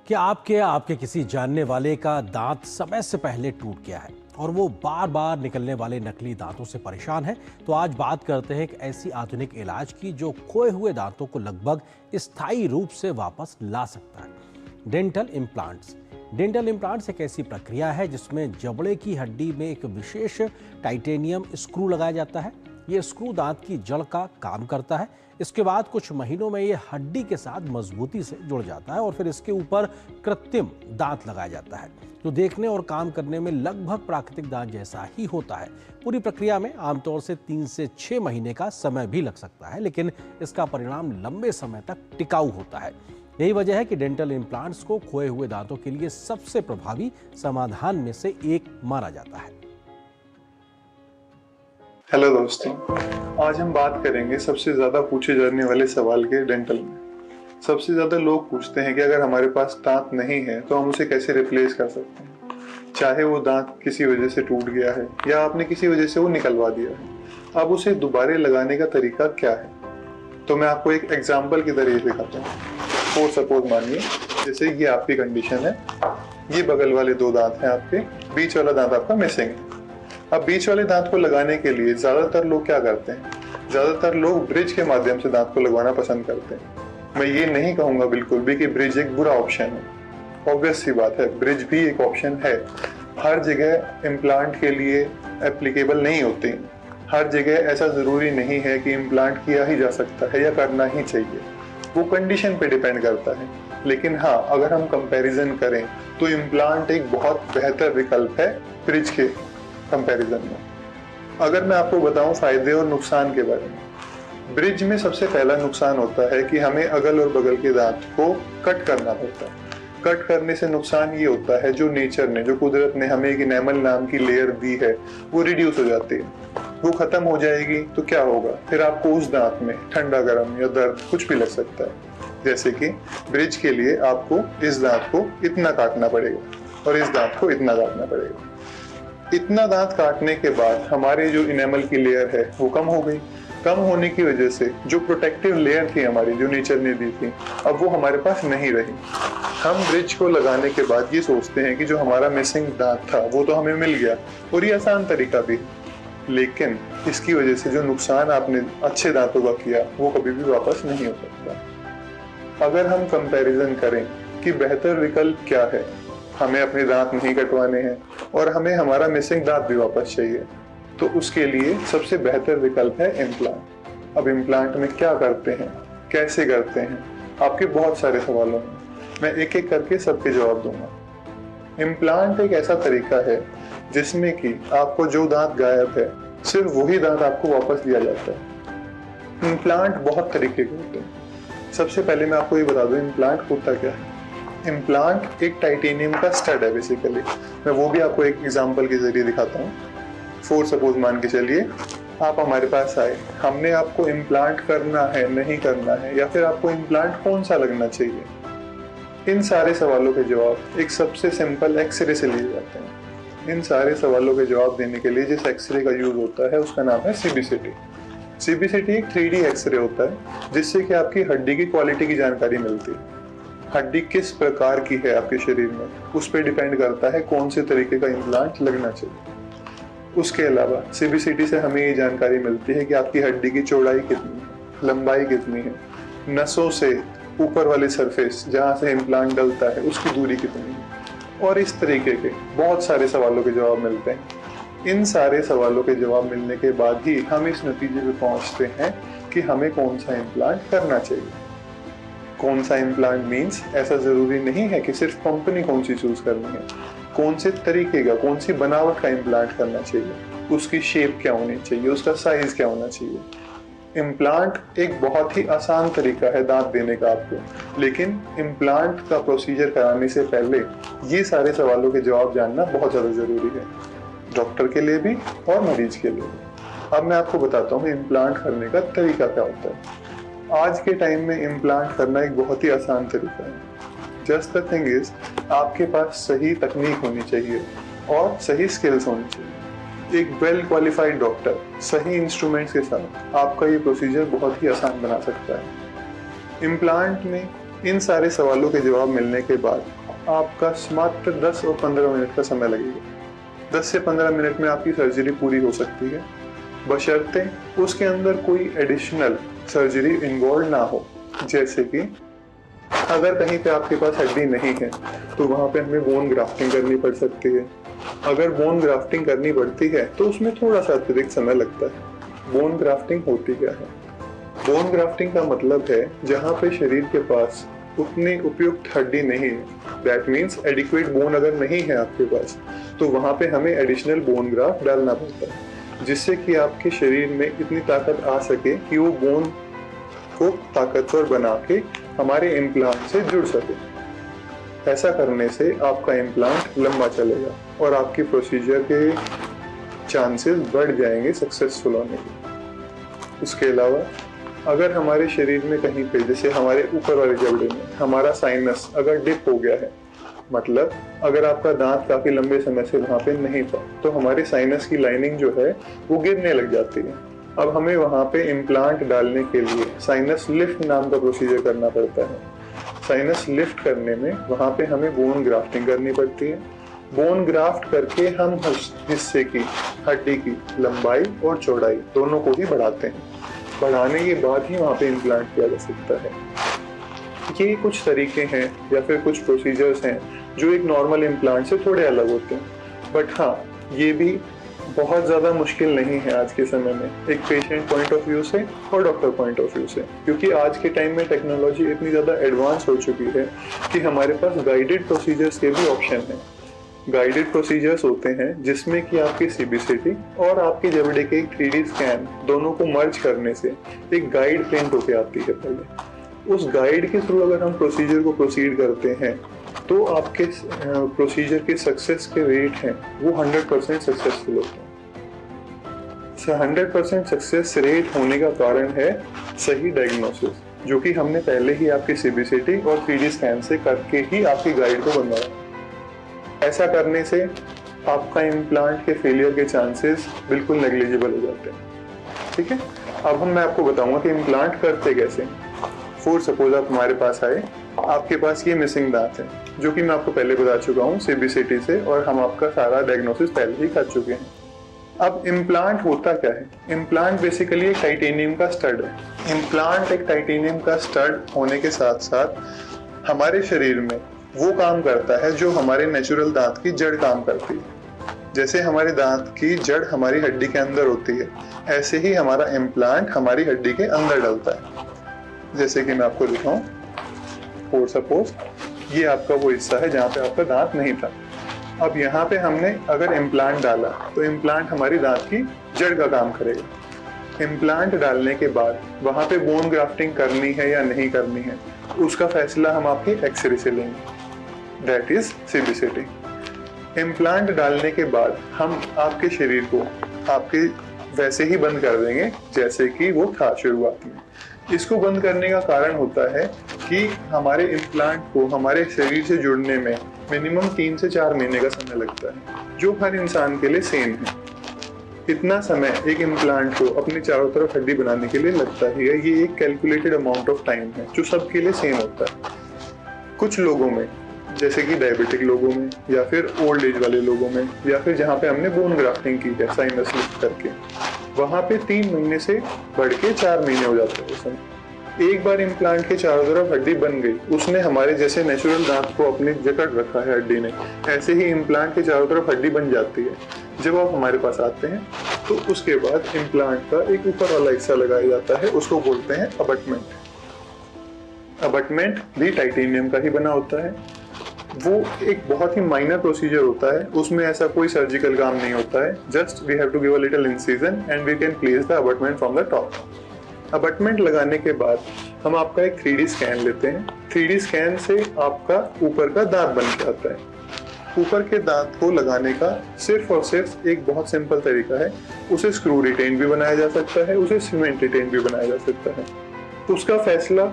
क्या आपके या आपके किसी जानने वाले का दांत समय से पहले टूट गया है और वो बार बार निकलने वाले नकली दांतों से परेशान है? तो आज बात करते हैं एक ऐसी आधुनिक इलाज की जो खोए हुए दांतों को लगभग स्थायी रूप से वापस ला सकता है। Dental implants. डेंटल इम्प्लांट्स एक ऐसी प्रक्रिया है जिसमें जबड़े की हड्डी में एक विशेष टाइटेनियम स्क्रू लगाया जाता है। ये स्क्रू दांत की जड़ का काम करता है। इसके बाद कुछ महीनों में ये हड्डी के साथ मजबूती से जुड़ जाता है और फिर इसके ऊपर कृत्रिम दांत लगाया जाता है जो देखने और काम करने में लगभग प्राकृतिक दांत जैसा ही होता है। पूरी प्रक्रिया में आमतौर से 3 से 6 महीने का समय भी लग सकता है, लेकिन इसका परिणाम लंबे समय तक टिकाऊ होता है। यही वजह है कि डेंटल इम्प्लांट्स को खोए हुए दांतों के लिए सबसे प्रभावी समाधान में से एक माना जाता है। हेलो दोस्तों, आज हम बात करेंगे सबसे ज़्यादा पूछे जाने वाले सवाल के डेंटल में। सबसे ज़्यादा लोग पूछते हैं कि अगर हमारे पास दांत नहीं है तो हम उसे कैसे रिप्लेस कर सकते हैं, चाहे वो दांत किसी वजह से टूट गया है या आपने किसी वजह से वो निकलवा दिया है। अब उसे दोबारा लगाने का तरीका क्या है, तो मैं आपको एक एग्जाम्पल की तरह दिखाता हूँ। और सपोज मानिए जैसे ये आपकी कंडीशन है, ये बगल वाले 2 दांत हैं आपके, बीच वाला दांत आपका मिसिंग है। अब बीच वाले दांत को लगाने के लिए ज्यादातर लोग क्या करते हैं, ज्यादातर लोग ब्रिज के माध्यम से दांत को लगवाना पसंद करते हैं। मैं ये नहीं कहूंगा बिल्कुल भी कि ब्रिज एक बुरा ऑप्शन है। ऑब्वियस सी बात है, ब्रिज भी एक ऑप्शन है। हर जगह इम्प्लांट के लिए एप्लीकेबल नहीं होती, हर जगह ऐसा जरूरी नहीं है कि इम्प्लांट किया ही जा सकता है या करना ही चाहिए, वो कंडीशन पे डिपेंड करता है। लेकिन हाँ, अगर हम कंपैरिजन करें तो इम्प्लांट एक बहुत बेहतर विकल्प है ब्रिज के कंपैरिजन में। अगर मैं आपको बताऊं फायदे और नुकसान के बारे में, ब्रिज में सबसे पहला नुकसान होता है कि हमें अगल और बगल के दांत को कट करना पड़ता है। कट करने से नुकसान ये होता है, जो नेचर ने, जो कुदरत ने हमें एक इनेमल नाम की लेयर दी है, वो रिड्यूस हो जाती है। वो खत्म हो जाएगी तो क्या होगा, फिर आपको उस दांत में ठंडा गर्म या दर्द कुछ भी लग सकता है। जैसे कि ब्रिज के लिए आपको इस दांत को इतना काटना पड़ेगा और इस दांत को इतना काटना पड़ेगा। इतना दांत काटने के बाद हमारे जो इनेमल की लेयर है वो कम हो गई। कम होने की वजह से जो प्रोटेक्टिव लेयर थी हमारी, जो नेचर ने दी थी, अब वो हमारे पास नहीं रही। हम ब्रिज को लगाने के बाद ये सोचते हैं कि जो हमारा मिसिंग दांत था वो तो हमें मिल गया, और ये आसान तरीका भी, लेकिन इसकी वजह से जो नुकसान आपने अच्छे दांतों का किया वो कभी भी वापस नहीं हो सकता। अगर हम कंपैरिजन करें कि बेहतर विकल्प क्या है, हमें अपने दांत नहीं कटवाने हैं और हमें हमारा मिसिंग दांत भी वापस चाहिए, तो उसके लिए सबसे बेहतर विकल्प है इम्प्लांट। अब इम्प्लांट में क्या करते हैं, कैसे करते हैं, आपके बहुत सारे सवालों में मैं एक एक करके सबके जवाब दूंगा। इम्प्लांट एक ऐसा तरीका है जिसमें कि आपको जो दांत गायब है सिर्फ वही दांत आपको वापस दिया जाता है। इम्प्लांट बहुत तरीके के होते हैं। सबसे पहले मैं आपको ये बता दूं इम्प्लांट होता क्या है। इम्प्लांट एक टाइटेनियम का स्टड है बेसिकली। मैं वो भी आपको एक एग्जांपल के जरिए दिखाता हूँ। फॉर सपोज मान के चलिए आप हमारे पास आए, हमने आपको इम्प्लांट करना है, नहीं करना है, या फिर आपको इम्प्लांट कौन सा लगना चाहिए, इन सारे सवालों के जवाब एक सबसे सिंपल एक्सरे से लिए जाते हैं। इन सारे सवालों के जवाब देने के लिए जिस एक्सरे का यूज होता है उसका नाम है सीबीसीटी। सीबीसीटी एक 3D एक्सरे होता है जिससे कि आपकी हड्डी की क्वालिटी की जानकारी मिलती है। हड्डी किस प्रकार की है आपके शरीर में, उस पर डिपेंड करता है कौन से तरीके का इम्प्लांट लगना चाहिए। उसके अलावा सीबीसीटी से हमें ये जानकारी मिलती है कि आपकी हड्डी की चौड़ाई कितनी है, लंबाई कितनी है, नसों से ऊपर वाले सरफेस जहाँ से इम्प्लांट डलता है उसकी दूरी कितनी है, और इस तरीके के बहुत सारे सवालों के जवाब मिलते हैं। इन सारे सवालों के जवाब मिलने के बाद ही हम इस नतीजे पे पहुँचते हैं कि हमें कौन सा इम्प्लांट करना चाहिए। कौन सा इम्प्लांट मीन्स ऐसा जरूरी नहीं है कि सिर्फ कंपनी कौन सी चूज करनी है, कौन से तरीके का, कौन सी बनावट का इम्प्लांट करना चाहिए, उसकी शेप क्या होनी चाहिए, उसका साइज क्या होना चाहिए। इम्प्लांट एक बहुत ही आसान तरीका है दांत देने का आपको, लेकिन इम्प्लांट का प्रोसीजर कराने से पहले ये सारे सवालों के जवाब जानना बहुत ज़्यादा ज़रूरी है, डॉक्टर के लिए भी और मरीज के लिए भी। अब मैं आपको बताता हूँ इम्प्लांट करने का तरीका क्या होता है। आज के टाइम में इम्प्लांट करना एक बहुत ही आसान तरीका है। जस्ट द थिंग इज, आपके पास सही तकनीक होनी चाहिए और सही स्किल्स होनी चाहिए। एक वेल क्वालिफाइड डॉक्टर सही इंस्ट्रूमेंट्स के साथ आपका ये प्रोसीजर बहुत ही आसान बना सकता है। इम्प्लांट में इन सारे सवालों के जवाब मिलने के बाद आपका मात्र 10 और 15 मिनट का समय लगेगा। 10 से 15 मिनट में आपकी सर्जरी पूरी हो सकती है, बशर्ते उसके अंदर कोई एडिशनल सर्जरी इन्वॉल्व ना हो। जैसे कि अगर कहीं पे आपके पास हड्डी नहीं है तो वहाँ पे हमें बोन ग्राफ्टिंग करनी पड़ सकती है। अगर बोन ग्राफ्टिंग करनी पड़ती है तो उसमें थोड़ा सा अतिरिक्त समय लगता है। बोन ग्राफ्टिंग होती क्या है? बोन ग्राफ्टिंग का मतलब है जहाँ पे शरीर के पास उतनी उपयुक्त हड्डी नहीं है, दैट मीन्स एडिक्वेट बोन अगर नहीं है आपके पास, तो वहाँ पे हमें एडिशनल बोन ग्राफ्ट डालना पड़ता है, जिससे कि आपके शरीर में इतनी ताकत आ सके कि वो बोन को ताकतवर बना के हमारे इम्प्लांट से जुड़ सके। ऐसा करने से आपका इम्प्लांट लंबा चलेगा और आपकी प्रोसीजर के चांसेस बढ़ जाएंगे सक्सेसफुल होने के। उसके अलावा अगर हमारे शरीर में कहीं पे, जैसे हमारे ऊपर वाले जबड़े में हमारा साइनस अगर डिप हो गया है, मतलब अगर आपका दांत काफी लंबे समय से वहां पे नहीं था, तो हमारे साइनस की लाइनिंग जो है वो गिरने लग जाती है। अब हमें वहां पे इम्प्लांट डालने के लिए साइनस लिफ्ट नाम का प्रोसीजर करना पड़ता है। साइनस लिफ्ट करने में वहां पे हमें बोन ग्राफ्टिंग करनी पड़ती है। बोन ग्राफ्ट करके हम उस हिस्से की हड्डी की लंबाई और चौड़ाई दोनों को ही बढ़ाते हैं। बढ़ाने के बाद ही वहाँ पे इम्प्लांट किया जा सकता है। ये कुछ तरीके हैं या फिर कुछ प्रोसीजर्स हैं जो एक नॉर्मल इम्प्लांट से थोड़े अलग होते हैं, बट हाँ, ये भी बहुत ज़्यादा मुश्किल नहीं है आज के समय में, एक पेशेंट पॉइंट ऑफ व्यू से और डॉक्टर पॉइंट ऑफ व्यू से, क्योंकि आज के टाइम में टेक्नोलॉजी इतनी ज़्यादा एडवांस हो चुकी है कि हमारे पास गाइडेड प्रोसीजर्स के भी ऑप्शन हैं। गाइडेड प्रोसीजर्स होते हैं जिसमें कि आपकी सीबीसीटी और आपके जबड़े के एक 3D स्कैन दोनों को मर्ज करने से एक गाइड प्रिंट होके आती है। पहले उस गाइड के थ्रू अगर हम प्रोसीजर को प्रोसीड करते हैं तो आपके प्रोसीजर के सक्सेस के रेट हैं वो 100% सक्सेसफुल होते हैं। 100% सक्सेस रेट होने का कारण है सही डायग्नोसिस, जो कि हमने पहले ही आपकी सीबीसीटी और 3D स्कैन से करके ही आपकी गाइड को बनवाया। ऐसा करने से आपका इम्प्लांट के फेलियर के चांसेस बिल्कुल नेग्लिजिबल हो जाते हैं। ठीक है, अब मैं आपको बताऊंगा कि इम्प्लांट करते कैसे। फॉर सपोज आप हमारे पास आए, आपके पास ये मिसिंग दांत है, जो कि मैं आपको पहले बता चुका हूँ सीबीसीटी से, और हम आपका सारा डायग्नोसिस पहले ही कर चुके हैं। अब इम्प्लांट होता क्या है? इम्प्लांट बेसिकली एक टाइटेनियम का स्टड है। इम्प्लांट एक टाइटेनियम का स्टड होने के साथ साथ हमारे शरीर में वो काम करता है जो हमारे नेचुरल दांत की जड़ काम करती है। जैसे हमारे दांत की जड़ हमारी हड्डी के अंदर होती है, ऐसे ही हमारा इम्प्लांट हमारी हड्डी के अंदर डलता है। जैसे कि मैं आपको दिखाऊं, फॉर सपोज ये आपका वो हिस्सा है जहाँ पे आपका दांत नहीं था। अब यहाँ पे हमने अगर इम्प्लांट डाला तो इम्प्लांट हमारी दांत की जड़ का काम करेगा। इम्प्लांट डालने के बाद वहाँ पे बोन ग्राफ्टिंग करनी है या नहीं करनी है, उसका फैसला हम आपके एक्सरे से लेंगे, दैट इज सीबीसीटी। इम्प्लांट डालने के बाद हम आपके शरीर को आपके वैसे ही बंद कर देंगे जैसे कि वो था शुरुआत में। इसको बंद करने का कारण होता है कि हमारे इम्प्लांट को हमारे शरीर से जुड़ने में मिनिमम 3 से 4 महीने का समय लगता है, जो हर इंसान के लिए सेम है। इतना समय एक इम्प्लांट को अपने चारों तरफ हड्डी बनाने के लिए लगता ही है। ये एक कैलकुलेटेड अमाउंट ऑफ टाइम है जो सबके लिए सेम होता है। कुछ लोगों में, जैसे कि डायबिटिक लोगों में या फिर ओल्ड एज वाले लोगों में, या फिर जहाँ पे हमने बोन ग्राफ्टिंग की है साइनस लिफ्ट करके, वहाँ पे 3 महीने से बढ़ के 4 महीने हो जाते हैं। उसमें एक बार इम्प्लांट के चारों तरफ हड्डी बन गई, उसने हमारे जैसे नेचुरल दांत को अपने जकड़ रखा है हड्डी ने, ऐसे ही इम्प्लांट के चारों तरफ हड्डी बन जाती है। जब आप हमारे पास आते हैं तो उसके बाद इम्प्लांट का एक ऊपर वाला हिस्सा लगाया जाता है, उसको बोलते हैं अबटमेंट। अबटमेंट भी टाइटेनियम का ही बना होता है। वो एक बहुत ही माइनर प्रोसीजर होता है, उसमें ऐसा कोई सर्जिकल काम नहीं होता है। Just we have to give a little incision and we can place the abutment from the top. Abutment लगाने के बाद हम आपका एक 3D स्कैन लेते हैं। 3D स्कैन से आपका ऊपर का दांत बन के आता है। ऊपर के दांत को लगाने का सिर्फ और सिर्फ एक बहुत सिंपल तरीका है, उसे स्क्रू रिटेन भी बनाया जा सकता है, उसे सीमेंट रिटेन भी बनाया जा सकता है। उसका फैसला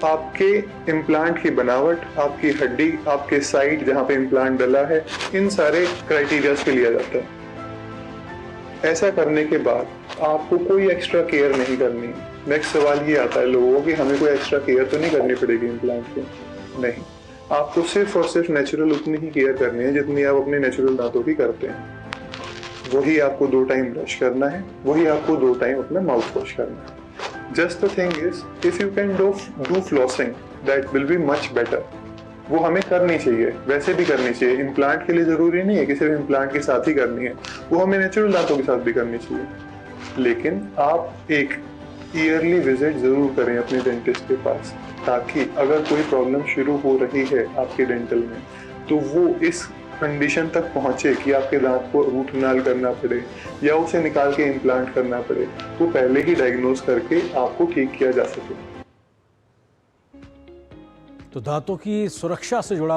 आपके इम्प्लांट की बनावट, आपकी हड्डी, आपके साइड जहाँ पे इम्प्लांट डला है, इन सारे क्राइटेरिया पे लिया जाता है। ऐसा करने के बाद आपको कोई एक्स्ट्रा केयर नहीं करनी। नेक्स्ट सवाल ये आता है लोगों को कि हमें कोई एक्स्ट्रा केयर तो नहीं करनी पड़ेगी इम्प्लांट की? नहीं, आपको सिर्फ और सिर्फ नेचुरल उतनी ही केयर करनी है जितनी आप अपने नेचुरल दांतों की करते हैं। वही आपको 2 टाइम ब्रश करना है, वही आपको 2 टाइम अपना माउथ वॉश करना है। Just the thing is, if you can do flossing that will be much better. वो हमें करनी चाहिए, वैसे भी करनी चाहिए। इम्प्लांट के लिए जरूरी नहीं है कि सिर्फ इम्प्लांट के साथ ही करनी है, वो हमें नेचुरल दांतों के साथ भी करनी चाहिए। लेकिन आप एक ईयरली विजिट जरूर करें अपने डेंटिस्ट के पास, ताकि अगर कोई प्रॉब्लम शुरू हो रही है आपके डेंटल में तो वो इस कंडीशन तक पहुंचे कि आपके दांत को रूट कनाल करना पड़े या उसे निकाल के इम्प्लांट करना पड़े, तो पहले ही डायग्नोज करके आपको ठीक किया जा सके। तो दांतों की सुरक्षा से जुड़ा